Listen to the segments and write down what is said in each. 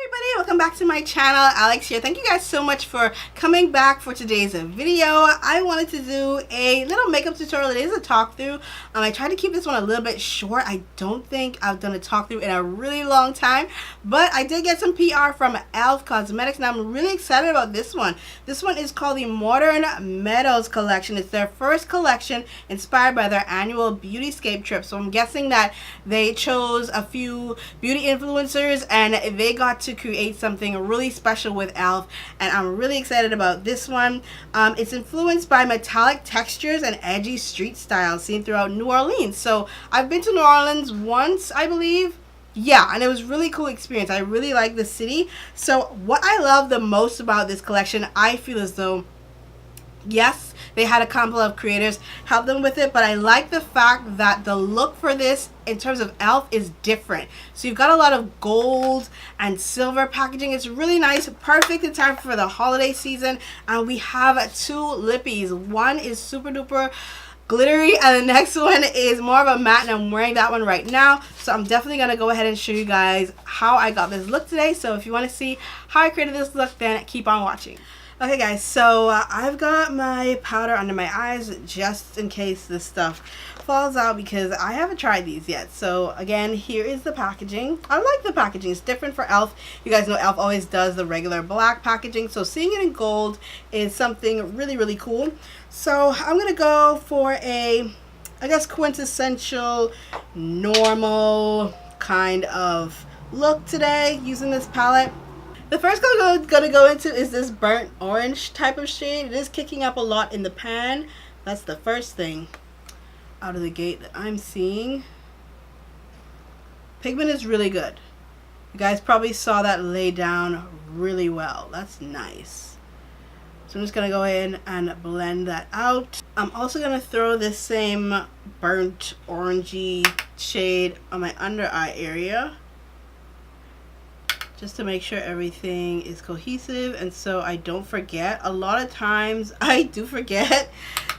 everybody, welcome back to my channel. Alex here. Thank you guys so much for coming back for today's video. I wanted to do a little makeup tutorial. It is a talk through. I tried to keep this one a little bit short. I don't think I've done a talk through in a really long time, but I did get some PR from PUR Cosmetics and I'm really excited about this one. This one is called the Modern Meadows collection. It's their first collection inspired by their annual Beautyscape trip. So I'm guessing that they chose a few beauty influencers and they got to create something really special with PUR, and I'm really excited about this one. It's influenced by metallic textures and edgy street styles seen throughout New Orleans. So I've been to New Orleans once, I believe. Yeah, and it was really cool experience. I really like the city. So what I love the most about this collection, I feel as though, yes, they had a couple of creators help them with it, but I like the fact that the look for this in terms of PUR is different. So you've got a lot of gold and silver packaging. It's really nice, perfect in time for the holiday season. And we have two lippies. One is super duper glittery and the next one is more of a matte, and I'm wearing that one right now. So I'm definitely going to go ahead and show you guys how I got this look today. So if you want to see how I created this look, then keep on watching. Okay guys, so I've got my powder under my eyes just in case this stuff falls out because I haven't tried these yet. So again, here is the packaging. I like the packaging. It's different for PUR. You guys know PUR always does the regular black packaging. So seeing it in gold is something really, really cool. So I'm going to go for a, I guess, quintessential, normal kind of look today using this palette. The first color I'm going to go into is this burnt orange type of shade. It is kicking up a lot in the pan. That's the first thing out of the gate that I'm seeing. Pigment is really good. You guys probably saw that lay down really well. That's nice. So I'm just going to go in and blend that out. I'm also going to throw this same burnt orangey shade on my under eye area, just to make sure everything is cohesive and so I don't forget. A lot of times I do forget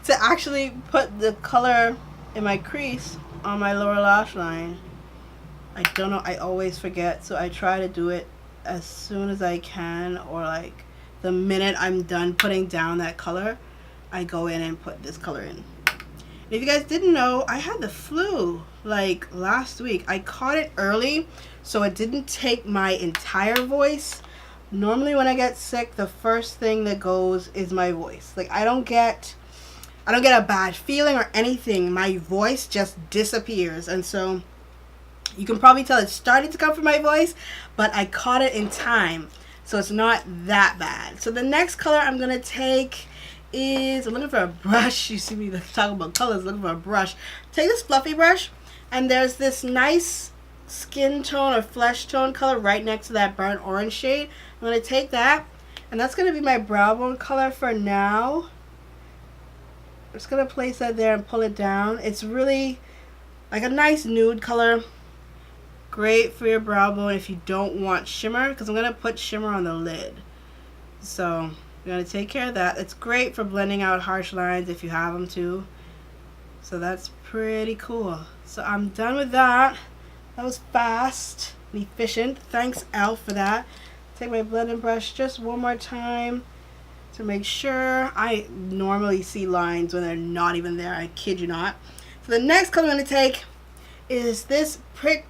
to actually put the color in my crease on my lower lash line. I don't know, I always forget, so I try to do it as soon as I can, or like the minute I'm done putting down that color, I go in and put this color in. If you guys didn't know, I had the flu like last week. I caught it early, so it didn't take my entire voice. Normally when I get sick, the first thing that goes is my voice. Like I don't get a bad feeling or anything. My voice just disappears. And so you can probably tell it's starting to come from my voice, but I caught it in time. So it's not that bad. So the next color I'm going to take is, I'm looking for a brush. You see me talking about colors, looking for a brush. Take this fluffy brush, and there's this nice skin tone or flesh tone color right next to that burnt orange shade. I'm going to take that, and that's going to be my brow bone color for now. I'm just going to place that there and pull it down. It's really like a nice nude color. Great for your brow bone if you don't want shimmer, because I'm going to put shimmer on the lid. So you're going to take care of that. It's great for blending out harsh lines if you have them too. So that's pretty cool. So I'm done with that. That was fast and efficient. Thanks, PUR, for that. Take my blending brush just one more time to make sure. I normally see lines when they're not even there. I kid you not. So the next color I'm going to take is this pretty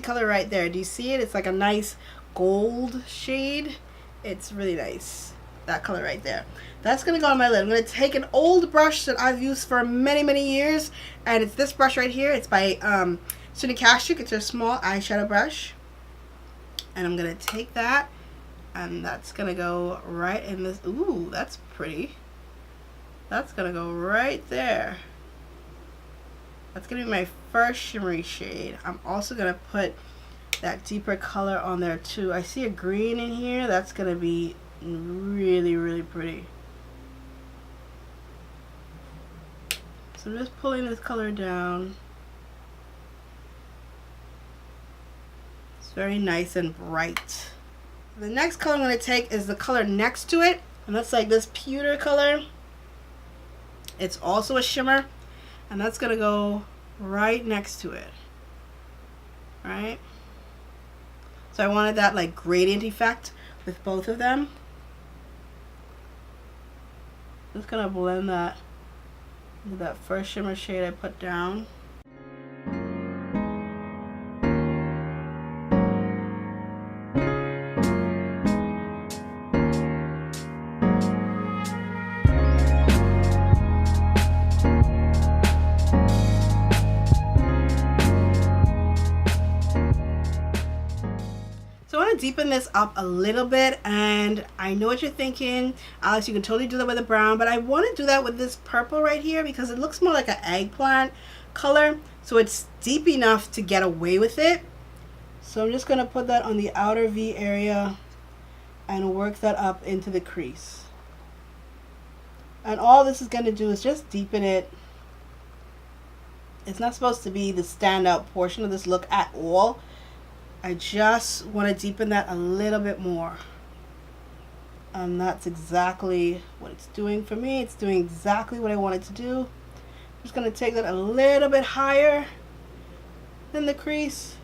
color right there. Do you see it? It's like a nice gold shade. It's really nice. That color right there. That's going to go on my lid. I'm going to take an old brush that I've used for many, many years, and it's this brush right here. It's by CLINIQUE. It's a small eyeshadow brush, and I'm going to take that, and that's going to go right in this. Ooh, that's pretty. That's going to go right there. That's going to be my first shimmery shade. I'm also going to put that deeper color on there too. I see a green in here. That's going to be really, really pretty. So I'm just pulling this color down. It's very nice and bright. The next color I'm going to take is the color next to it, and that's like this pewter color. It's also a shimmer, and that's going to go right next to it. Right? So I wanted that like gradient effect with both of them. Just gonna blend that with that first shimmer shade I put down. Deepen this up a little bit, and I know what you're thinking, Alex, you can totally do that with a brown, but I want to do that with this purple right here because it looks more like an eggplant color, so it's deep enough to get away with it. So I'm just going to put that on the outer V area and work that up into the crease, and all this is going to do is just deepen it. It's not supposed to be the standout portion of this look at all. I just want to deepen that a little bit more. And that's exactly what it's doing for me. It's doing exactly what I want it to do. I'm just going to take that a little bit higher than the crease,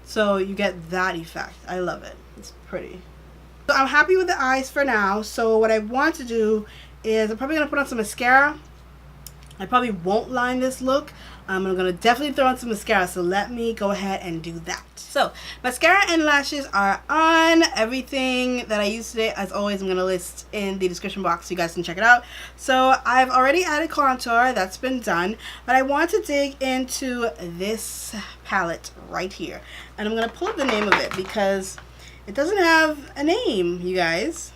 so you get that effect. I love it. It's pretty. So I'm happy with the eyes for now. So what I want to do is I'm probably going to put on some mascara. I probably won't line this look. I'm going to definitely throw on some mascara, so let me go ahead and do that. So mascara and lashes are on. Everything that I used today, as always, I'm going to list in the description box so you guys can check it out. So I've already added contour. That's been done. But I want to dig into this palette right here. And I'm going to pull up the name of it because it doesn't have a name, you guys.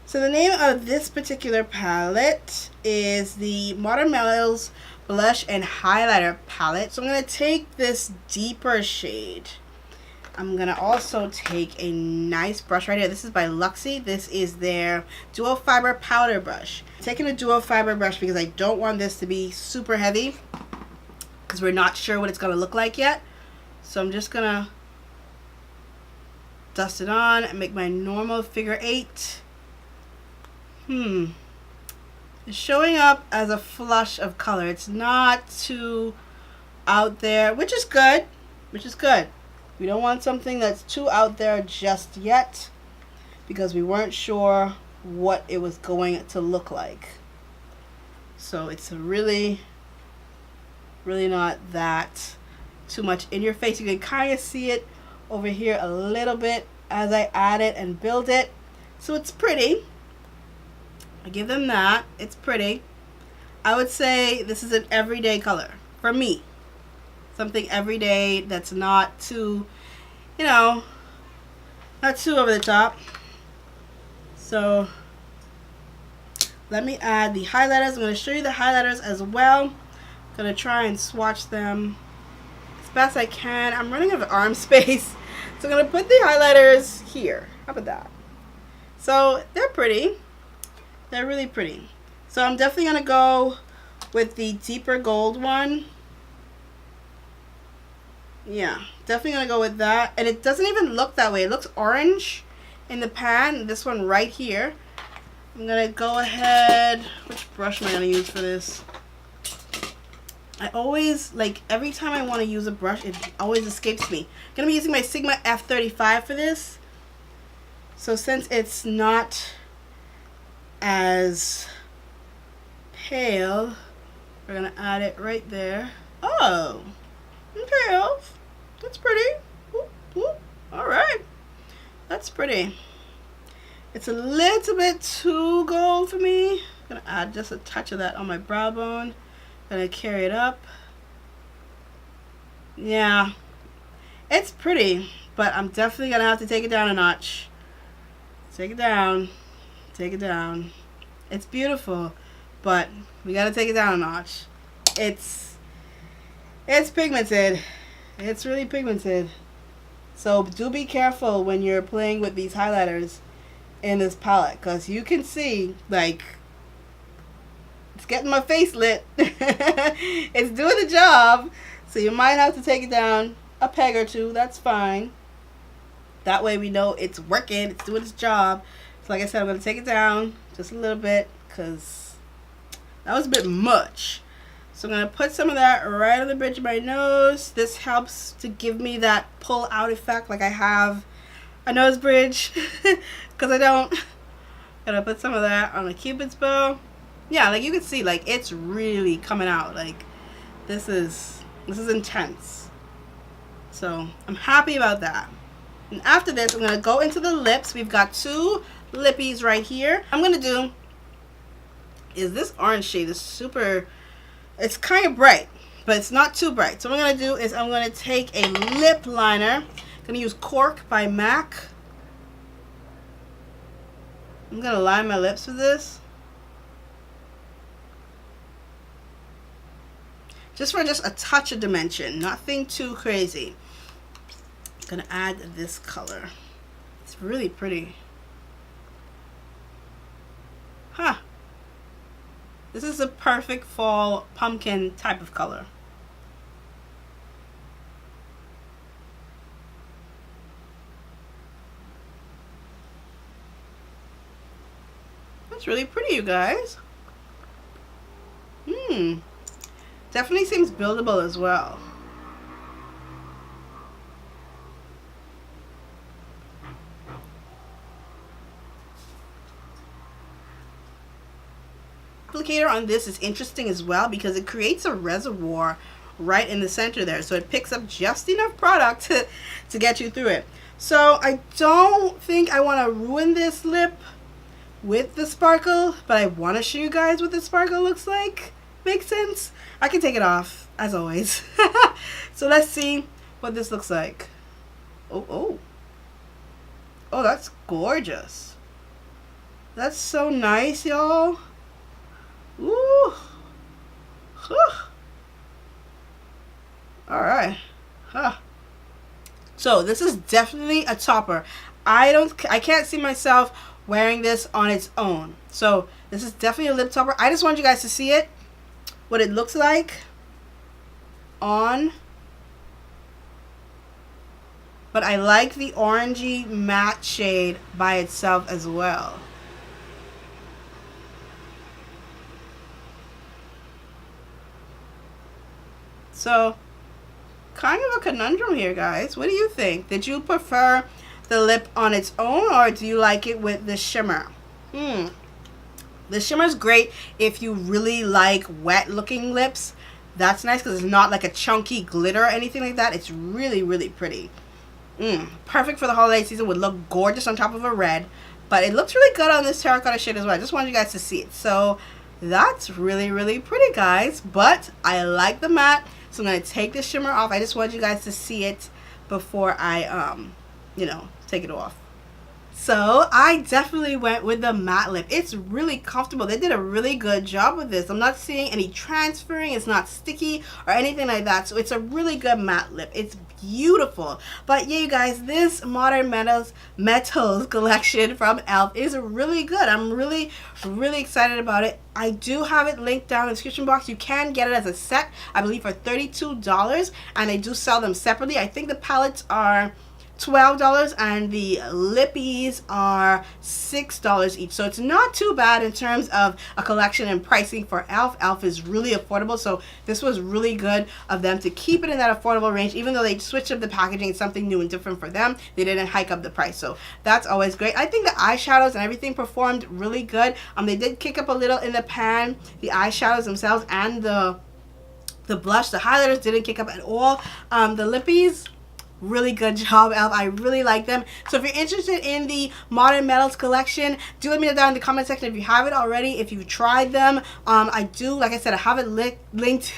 So the name of this particular palette is the Modern Mellows Blush and Highlighter Palette. So I'm going to take this deeper shade. I'm going to also take a nice brush right here. This is by LUXIE. This is their Duo Fiber Powder Brush. I'm taking a Duo Fiber brush because I don't want this to be super heavy because we're not sure what it's going to look like yet. So I'm just going to dust it on and make my normal figure 8. It's showing up as a flush of color. It's not too out there, which is good. We don't want something that's too out there just yet because we weren't sure what it was going to look like. So it's really not that too much in your face. You can kind of see it over here a little bit as I add it and build it. So it's pretty. I give them that. It's pretty. I would say this is an everyday color for me. Something everyday that's not too, you know, not too over the top. So let me add the highlighters. I'm going to show you the highlighters as well. I'm going to try and swatch them as best I can. I'm running out of arm space, so I'm going to put the highlighters here. How about that? So they're pretty. They're really pretty. So I'm definitely going to go with the deeper gold one. Yeah, definitely going to go with that. And it doesn't even look that way. It looks orange in the pan. This one right here. I'm going to go ahead. Which brush am I going to use for this? I always, like, every time I want to use a brush, it always escapes me. I'm going to be using my Sigma F35 for this. So since it's not as pale, we're gonna add it right there. Oh, okay, that's pretty. All right, that's pretty. It's a little bit too gold for me. I'm gonna add just a touch of that on my brow bone. Gonna carry it up. Yeah, it's pretty, but I'm definitely gonna have to take it down a notch. Take it down. Take it down. It's beautiful, but we gotta take it down a notch. It's pigmented. It's really pigmented. So do be careful when you're playing with these highlighters in this palette, because you can see, like, it's getting my face lit. It's doing the job. So you might have to take it down a peg or two. That's fine. That way we know it's working. It's doing its job. So like I said, I'm going to take it down just a little bit because that was a bit much. So I'm going to put some of that right on the bridge of my nose. This helps to give me that pull out effect like I have a nose bridge. Because I don't. Gonna put some of that on the Cupid's bow. Yeah, like you can see, like it's really coming out. Like this is intense. So I'm happy about that. And after this, I'm gonna go into the lips. We've got 2 lippies right here. I'm gonna do is this orange shade is super. It's kind of bright, but it's not too bright. So what I'm going to do is I'm going to take a lip liner. I'm going to use Cork by MAC. I'm going to line my lips with this. Just for just a touch of dimension. Nothing too crazy. I'm going to add this color. It's really pretty. Huh. This is a perfect fall pumpkin type of color. That's really pretty, you guys. Definitely seems buildable as well. Applicator on this is interesting as well because it creates a reservoir right in the center there, so it picks up just enough product to get you through it. So I don't think I want to ruin this lip with the sparkle, but I want to show you guys what the sparkle looks like. Makes sense? I can take it off as always. So let's see what this looks like. Oh, that's gorgeous. That's so nice, y'all. Ooh. Alright. So this is definitely a topper. I can't see myself wearing this on its own. So this is definitely a lip topper. I just want you guys to see it. What it looks like on. But I like the orangey matte shade by itself as well. So, kind of a conundrum here, guys. What do you think? Did you prefer the lip on its own, or do you like it with the shimmer? The shimmer is great if you really like wet looking lips. That's nice because it's not like a chunky glitter or anything like that. It's really, really pretty. Perfect for the holiday season. Would look gorgeous on top of a red. But it looks really good on this terracotta shade as well. I just wanted you guys to see it. So, that's really, really pretty, guys. But I like the matte. So I'm going to take the shimmer off. I just want you guys to see it before I, take it off. So I definitely went with the matte lip. It's really comfortable. They did a really good job with this. I'm not seeing any transferring. It's not sticky or anything like that. So it's a really good matte lip. It's beautiful. But yeah, you guys, this Modern Metals collection from e.l.f. is really good. I'm really, really excited about it. I do have it linked down in the description box. You can get it as a set, I believe, for $32. And they do sell them separately. I think the palettes are $12 and the lippies are $6 each, so it's not too bad in terms of a collection and pricing for e.l.f. e.l.f. is really affordable, so this was really good of them to keep it in that affordable range. Even though they switched up the packaging, it's something new and different for them, they didn't hike up the price, so that's always great. I think the eyeshadows and everything performed really good. They did kick up a little in the pan, the eyeshadows themselves, and the blush. The highlighters didn't kick up at all. The lippies, really good job, e.l.f. I really like them. So if you're interested in the Modern Metals collection, do let me know down in the comment section if you have it already, if you've tried them. I do, like I said, I have it linked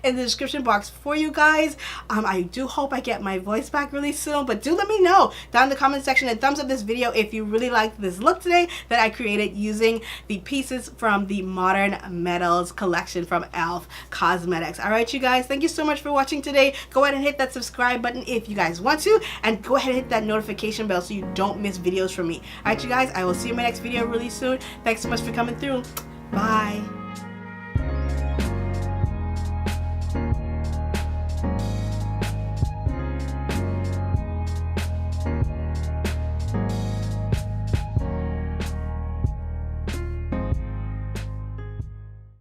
in the description box for you guys. I do hope I get my voice back really soon, but do let me know down in the comment section and thumbs up this video if you really liked this look today that I created using the pieces from the Modern Metals collection from e.l.f. Cosmetics. Alright, you guys, thank you so much for watching today. Go ahead and hit that subscribe button if you guys want to, and go ahead and hit that notification bell so you don't miss videos from me. Alright, you guys, I will see you in my next video really soon. Thanks so much for coming through. Bye.